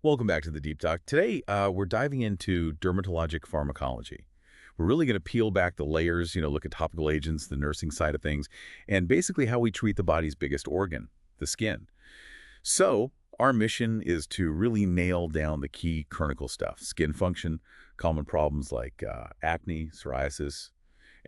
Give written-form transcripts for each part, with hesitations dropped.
Welcome back to the Deep Talk. Today, we're diving into dermatologic pharmacology. We're really going to peel back the layers, look at topical agents, the nursing side of things, and basically how we treat the body's biggest organ, the skin. So, our mission is to really nail down the key clinical stuff, skin function, common problems like acne, psoriasis,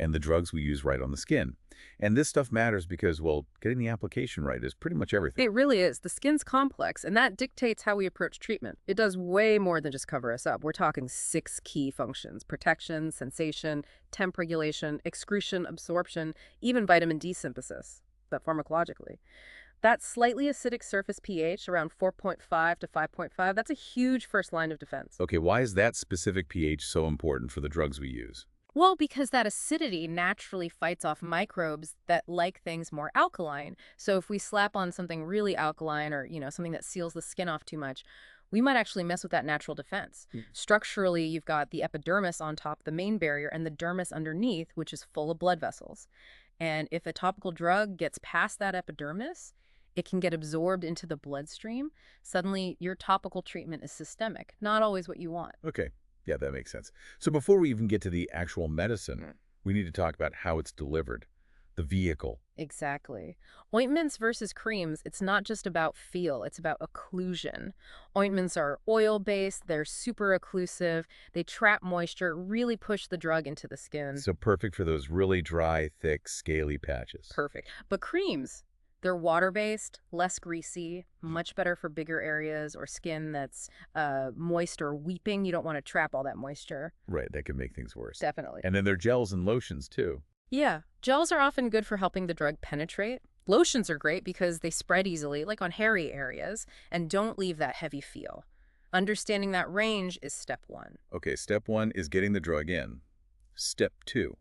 and the drugs we use right on the skin. And this stuff matters because, well, getting the application right is pretty much everything. It really is. The skin's complex, and that dictates how we approach treatment. It does way more than just cover us up. We're talking 6 key functions: protection, sensation, temp regulation, excretion, absorption, even vitamin D synthesis, but pharmacologically. That slightly acidic surface pH, around 4.5 to 5.5, that's a huge first line of defense. Okay, why is that specific pH so important for the drugs we use? Well, because that acidity naturally fights off microbes that like things more alkaline. So if we slap on something really alkaline or, something that seals the skin off too much, we might actually mess with that natural defense. Structurally, you've got the epidermis on top, the main barrier, and the dermis underneath, which is full of blood vessels. And if a topical drug gets past that epidermis, it can get absorbed into the bloodstream. Suddenly, your topical treatment is systemic, not always what you want. Okay. Yeah, that makes sense. So before we even get to the actual medicine, we need to talk about how it's delivered, the vehicle. Exactly. Ointments versus creams, it's not just about feel, it's about occlusion. Ointments are oil-based, they're super occlusive, they trap moisture, really push the drug into the skin. So perfect for those really dry, thick, scaly patches. Perfect. But creams, they're water-based, less greasy, much better for bigger areas or skin that's moist or weeping. You don't want to trap all that moisture. Right, that can make things worse. Definitely. And then there are gels and lotions, too. Yeah, gels are often good for helping the drug penetrate. Lotions are great because they spread easily, like on hairy areas, and don't leave that heavy feel. Understanding that range is step 1. Okay, step 1 is getting the drug in. Step 2.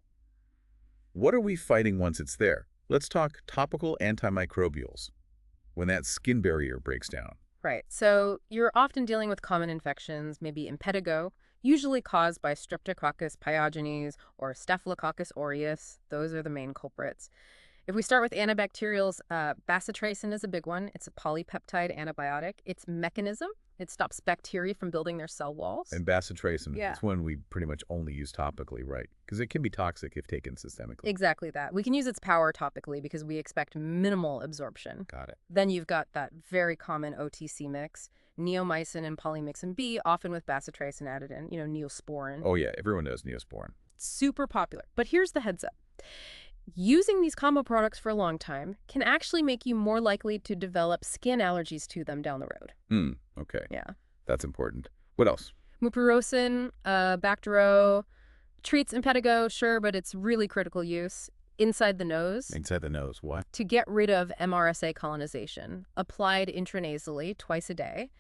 What are we fighting once it's there? Let's talk topical antimicrobials, when that skin barrier breaks down. Right. So you're often dealing with common infections, maybe impetigo, usually caused by Streptococcus pyogenes or Staphylococcus aureus. Those are the main culprits. If we start with antibacterials, bacitracin is a big one. It's a polypeptide antibiotic. Its mechanism, it stops bacteria from building their cell walls. And bacitracin, Yeah. it's one we pretty much only use topically, right? Because it can be toxic if taken systemically. Exactly that. We can use its power topically because we expect minimal absorption. Got it. Then you've got that very common OTC mix, neomycin and polymyxin B, often with bacitracin added in, neosporin. Oh, yeah, everyone knows Neosporin. Super popular. But here's the heads up. Using these combo products for a long time can actually make you more likely to develop skin allergies to them down the road. Okay. Yeah. That's important. What else? Mupirocin, Bactero, treats impetigo, sure, but it's really critical use. Inside the nose. Inside the nose, what? To get rid of MRSA colonization, applied intranasally twice a day.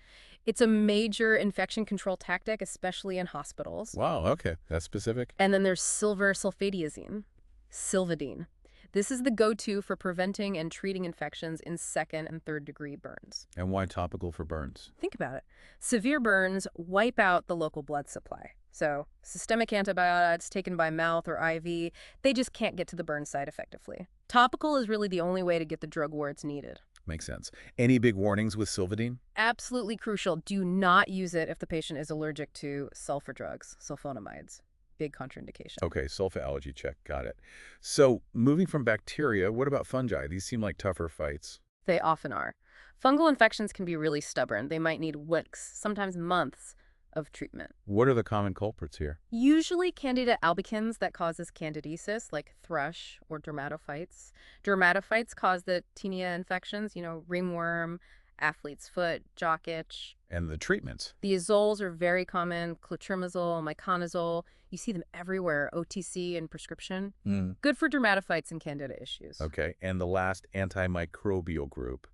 It's a major infection control tactic, especially in hospitals. Wow, okay. That's specific. And then there's silver sulfadiazine, Silvadene. This is the go-to for preventing and treating infections in 2nd and 3rd degree burns. And why topical for burns? Think about it. Severe burns wipe out the local blood supply. So systemic antibiotics taken by mouth or IV, they just can't get to the burn site effectively. Topical is really the only way to get the drug where it's needed. Makes sense. Any big warnings with Silvadene? Absolutely crucial. Do not use it if the patient is allergic to sulfur drugs, sulfonamides. Big contraindication. Okay, sulfa allergy check. Got it. So moving from bacteria, what about fungi? These seem like tougher fights. They often are. Fungal infections can be really stubborn. They might need weeks, sometimes months of treatment. What are the common culprits here? Usually Candida albicans that causes candidiasis, like thrush or dermatophytes. Dermatophytes cause the tinea infections, ringworm, athlete's foot, jock itch. And the treatments? The azoles are very common, clotrimazole, miconazole. You see them everywhere, OTC and prescription. Good for dermatophytes and candida issues. Okay, and the last antimicrobial group,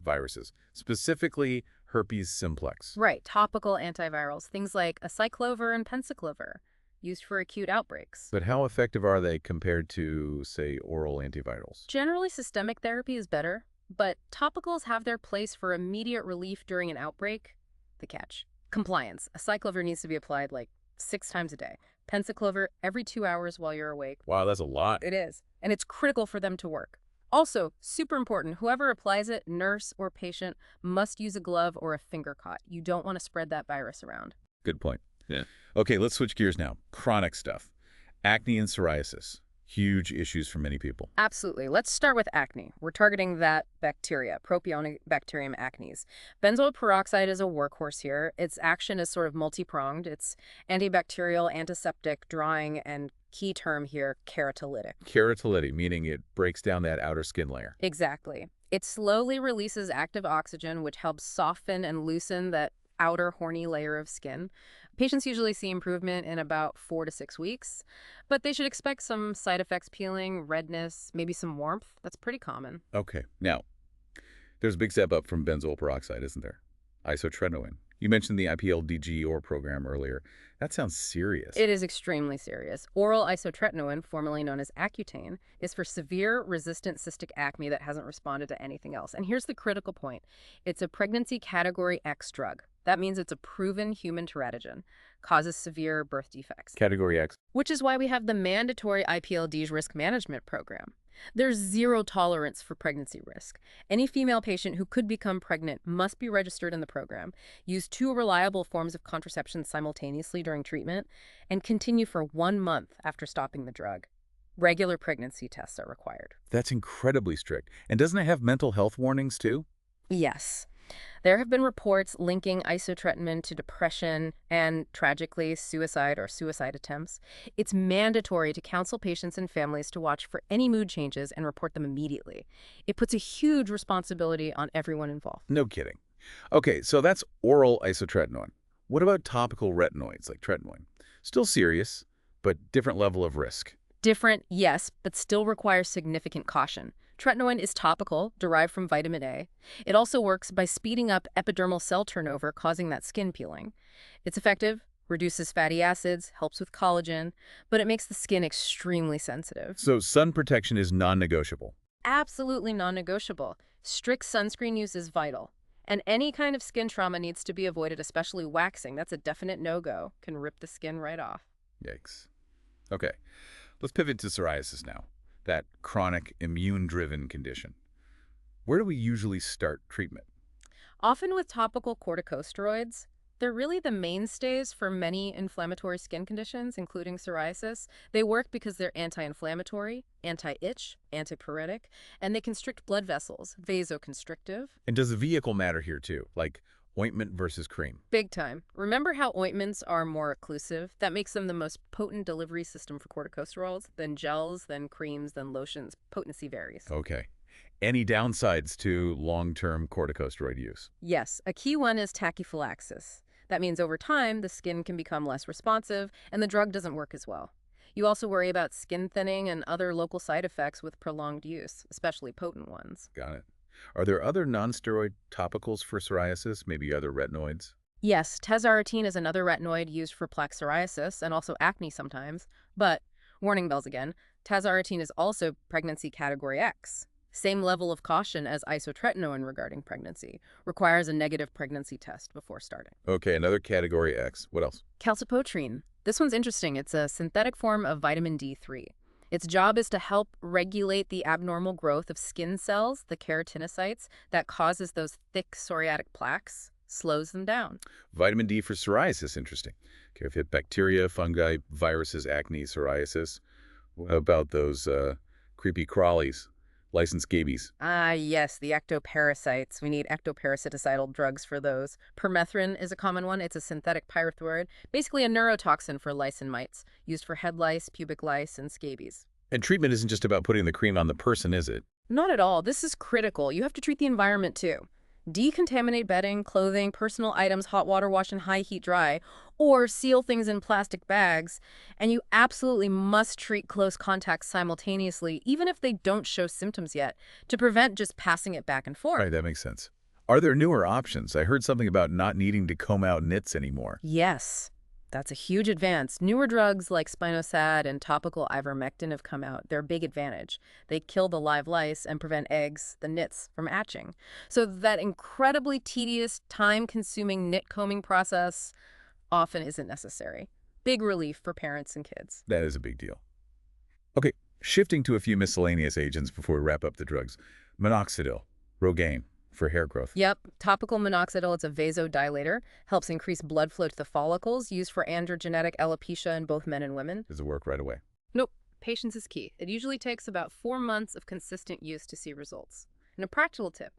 viruses, specifically herpes simplex. Right, topical antivirals, things like acyclovir and penciclovir, used for acute outbreaks. But how effective are they compared to, say, oral antivirals? Generally, systemic therapy is better, but topicals have their place for immediate relief during an outbreak. The catch: compliance. Acyclovir needs to be applied like 6 times a day. Penciclovir every 2 hours while you're awake. Wow, that's a lot. It is. And it's critical for them to work. Also, super important, whoever applies it, nurse or patient, must use a glove or a finger cot. You don't want to spread that virus around. Good point. Yeah. Okay, let's switch gears now. Chronic stuff. Acne and psoriasis. Huge issues for many people. Absolutely. Let's start with acne. We're targeting that bacteria, Propionibacterium acnes. Benzoyl peroxide is a workhorse here. Its action is sort of multi-pronged. It's antibacterial, antiseptic, drying, and key term here, keratolytic. Keratolytic, meaning it breaks down that outer skin layer. Exactly. It slowly releases active oxygen, which helps soften and loosen that outer horny layer of skin. Patients usually see improvement in about 4 to 6 weeks, but they should expect some side effects, peeling, redness, maybe some warmth. That's pretty common. Okay, now, there's a big step up from benzoyl peroxide, isn't there? Isotretinoin. You mentioned the IPLDG program earlier. That sounds serious. It is extremely serious. Oral isotretinoin, formerly known as Accutane, is for severe resistant cystic acne that hasn't responded to anything else. And here's the critical point. It's a pregnancy category X drug. That means it's a proven human teratogen, causes severe birth defects. Category X. Which is why we have the mandatory IPLD's risk management program. There's zero tolerance for pregnancy risk. Any female patient who could become pregnant must be registered in the program, use 2 reliable forms of contraception simultaneously during treatment, and continue for 1 month after stopping the drug. Regular pregnancy tests are required. That's incredibly strict. And doesn't it have mental health warnings too? Yes. There have been reports linking isotretinoin to depression and, tragically, suicide or suicide attempts. It's mandatory to counsel patients and families to watch for any mood changes and report them immediately. It puts a huge responsibility on everyone involved. No kidding. Okay, so that's oral isotretinoin. What about topical retinoids like tretinoin? Still serious, but different level of risk. Different, yes, but still requires significant caution. Tretinoin is topical, derived from vitamin A. It also works by speeding up epidermal cell turnover, causing that skin peeling. It's effective, reduces fatty acids, helps with collagen, but it makes the skin extremely sensitive. So sun protection is non-negotiable. Absolutely non-negotiable. Strict sunscreen use is vital. And any kind of skin trauma needs to be avoided, especially waxing. That's a definite no-go. Can rip the skin right off. Yikes. Okay, let's pivot to psoriasis now. That chronic immune-driven condition. Where do we usually start treatment? Often with topical corticosteroids, they're really the mainstays for many inflammatory skin conditions, including psoriasis. They work because they're anti-inflammatory, anti-itch, antipyretic, and they constrict blood vessels, vasoconstrictive. And does the vehicle matter here too, like ointment versus cream? Big time. Remember how ointments are more occlusive? That makes them the most potent delivery system for corticosteroids, then gels, then creams, then lotions. Potency varies. Okay. Any downsides to long-term corticosteroid use? Yes, a key one is tachyphylaxis. That means over time, the skin can become less responsive and the drug doesn't work as well. You also worry about skin thinning and other local side effects with prolonged use, especially potent ones. Got it. Are there other non-steroid topicals for psoriasis, maybe other retinoids? Yes, tazarotene is another retinoid used for plaque psoriasis and also acne sometimes. But, warning bells again, tazarotene is also pregnancy category X. Same level of caution as isotretinoin regarding pregnancy. Requires a negative pregnancy test before starting. Okay, another category X. What else? Calcipotriene. This one's interesting. It's a synthetic form of vitamin D3. Its job is to help regulate the abnormal growth of skin cells, the keratinocytes, that causes those thick psoriatic plaques, slows them down. Vitamin D for psoriasis, interesting. Okay, I've hit bacteria, fungi, viruses, acne, psoriasis. What about those creepy crawlies, licensed scabies? Ah, yes, the ectoparasites. We need ectoparasiticidal drugs for those. Permethrin is a common one. It's a synthetic pyrethroid, basically a neurotoxin for lice and mites, used for head lice, pubic lice, and scabies. And treatment isn't just about putting the cream on the person, is it? Not at all. This is critical. You have to treat the environment too. Decontaminate bedding, clothing, personal items, hot water wash and high heat dry, or seal things in plastic bags. And you absolutely must treat close contacts simultaneously, even if they don't show symptoms yet, to prevent just passing it back and forth. Right, that makes sense. Are there newer options? I heard something about not needing to comb out nits anymore. Yes, that's a huge advance. Newer drugs like spinosad and topical ivermectin have come out. They're a big advantage. They kill the live lice and prevent eggs, the nits, from hatching. So that incredibly tedious, time-consuming nit combing process often isn't necessary. Big relief for parents and kids. That is a big deal. Okay, Shifting to a few miscellaneous agents before we wrap up the drugs. Minoxidil, Rogaine, for hair growth. Yep, topical minoxidil, it's a vasodilator, helps increase blood flow to the follicles, used for androgenetic alopecia in both men and women. Does it work right away? Nope, patience is key. It usually takes about 4 months of consistent use to see results. And a practical tip,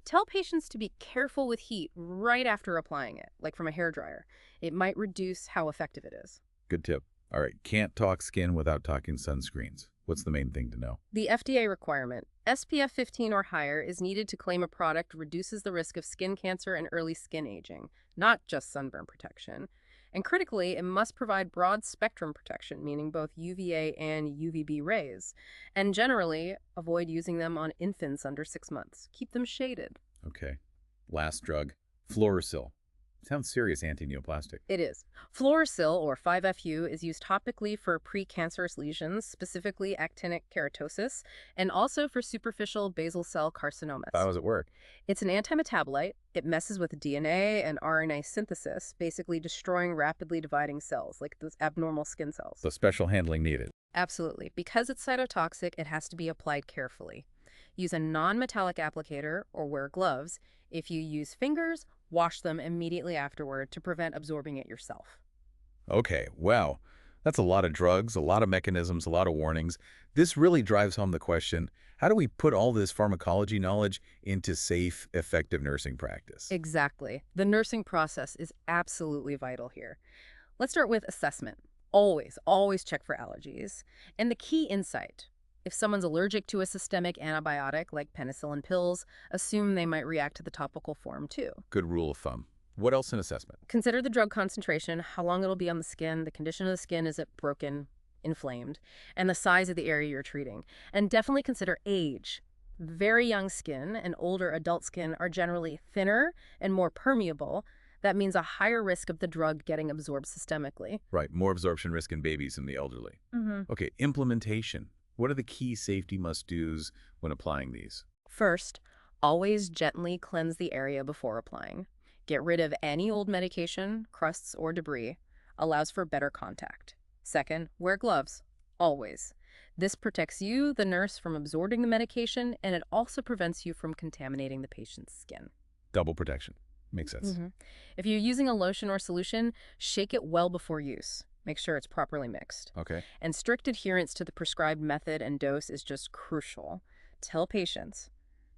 tell patients to be careful with heat right after applying it, like from a hairdryer. It might reduce how effective it is. Good tip. All right, can't talk skin without talking sunscreens. What's the main thing to know? The FDA requirement, SPF 15 or higher, is needed to claim a product reduces the risk of skin cancer and early skin aging, not just sunburn protection. And critically, it must provide broad spectrum protection, meaning both UVA and UVB rays. And generally, avoid using them on infants under 6 months. Keep them shaded. Okay. Last drug, fluorouracil. Sounds serious anti-neoplastic. It is. Fluorouracil, or 5-FU, is used topically for precancerous lesions, specifically actinic keratosis, and also for superficial basal cell carcinomas. How does it work? It's an antimetabolite. It messes with DNA and RNA synthesis, basically destroying rapidly dividing cells, like those abnormal skin cells. So special handling needed. Absolutely. Because it's cytotoxic, it has to be applied carefully. Use a non-metallic applicator or wear gloves. If you use fingers, wash them immediately afterward to prevent absorbing it yourself. Okay, wow. That's a lot of drugs, a lot of mechanisms, a lot of warnings. This really drives home the question, how do we put all this pharmacology knowledge into safe, effective nursing practice? Exactly. The nursing process is absolutely vital here. Let's start with assessment. Always check for allergies. And the key insight, if someone's allergic to a systemic antibiotic like penicillin pills, assume they might react to the topical form too. Good rule of thumb. What else in assessment? Consider the drug concentration, how long it'll be on the skin, the condition of the skin, is it broken, inflamed, and the size of the area you're treating. And definitely consider age. Very young skin and older adult skin are generally thinner and more permeable. That means a higher risk of the drug getting absorbed systemically. Right, more absorption risk in babies and the elderly. Okay, implementation. What are the key safety must-dos when applying these? First, always gently cleanse the area before applying. Get rid of any old medication, crusts, or debris. Allows for better contact. Second, wear gloves. Always. This protects you, the nurse, from absorbing the medication, and it also prevents you from contaminating the patient's skin. Double protection. Makes sense. If you're using a lotion or solution, shake it well before use. Make sure it's properly mixed. Okay. And strict adherence to the prescribed method and dose is just crucial. Tell patients,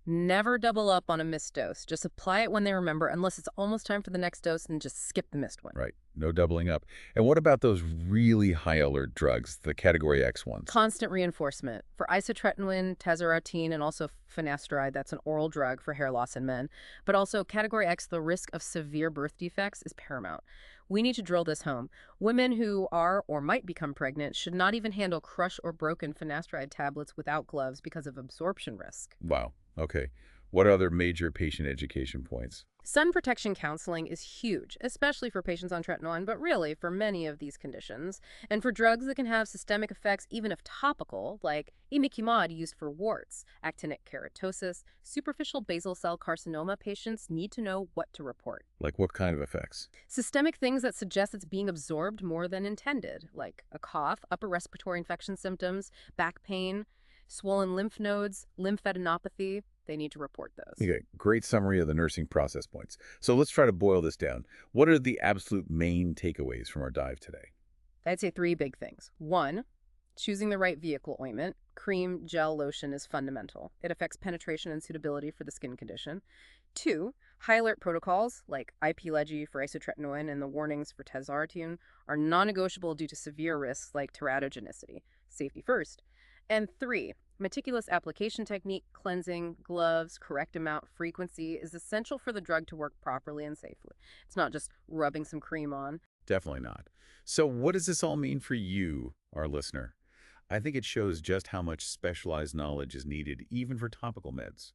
never double up on a missed dose. Just apply it when they remember, unless it's almost time for the next dose, and just skip the missed one. Right. No doubling up. And what about those really high alert drugs, the Category X ones? Constant reinforcement. For isotretinoin, tazarotene, and also finasteride, that's an oral drug for hair loss in men. But also Category X, the risk of severe birth defects is paramount. We need to drill this home. Women who are or might become pregnant should not even handle crushed or broken finasteride tablets without gloves because of absorption risk. Wow. Okay. What other major patient education points? Sun protection counseling is huge, especially for patients on tretinoin, but really for many of these conditions. And for drugs that can have systemic effects, even if topical, like imiquimod used for warts, actinic keratosis, superficial basal cell carcinoma, patients need to know what to report. Like what kind of effects? Systemic things that suggest it's being absorbed more than intended, like a cough, upper respiratory infection symptoms, back pain, swollen lymph nodes, lymphadenopathy. They need to report those. Okay, great summary of the nursing process points. So let's try to boil this down. What are the absolute main takeaways from our dive today? I'd say 3 big things. 1, choosing the right vehicle ointment. Cream, gel, lotion is fundamental. It affects penetration and suitability for the skin condition. 2, high alert protocols like IPLEGI for isotretinoin and the warnings for tazarotene are non-negotiable due to severe risks like teratogenicity. Safety first. And 3, meticulous application technique, cleansing, gloves, correct amount, frequency is essential for the drug to work properly and safely. It's not just rubbing some cream on. Definitely not. So what does this all mean for you, our listener? I think it shows just how much specialized knowledge is needed even for topical meds.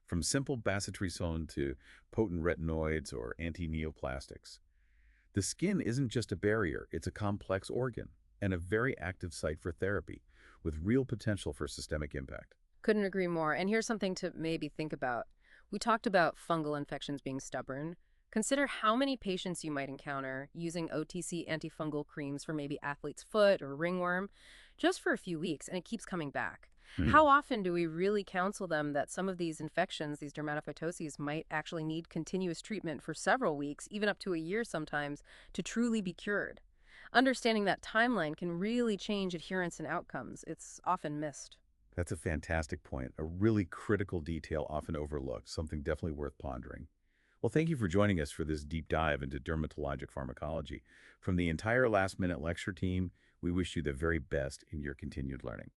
From simple bacitracin to potent retinoids or anti-neoplastics. The skin isn't just a barrier, it's a complex organ and a very active site for therapy, with real potential for systemic impact. Couldn't agree more. And here's something to maybe think about. We talked about fungal infections being stubborn. Consider how many patients you might encounter using OTC antifungal creams for maybe athlete's foot or ringworm. just for a few weeks, and it keeps coming back. Hmm. How often do we really counsel them that some of these infections, these dermatophytoses, might actually need continuous treatment for several weeks, even up to a year sometimes, to truly be cured? Understanding that timeline can really change adherence and outcomes. It's often missed. That's a fantastic point, a really critical detail often overlooked, something definitely worth pondering. Well, thank you for joining us for this deep dive into dermatologic pharmacology. From the entire last-minute lecture team, we wish you the very best in your continued learning.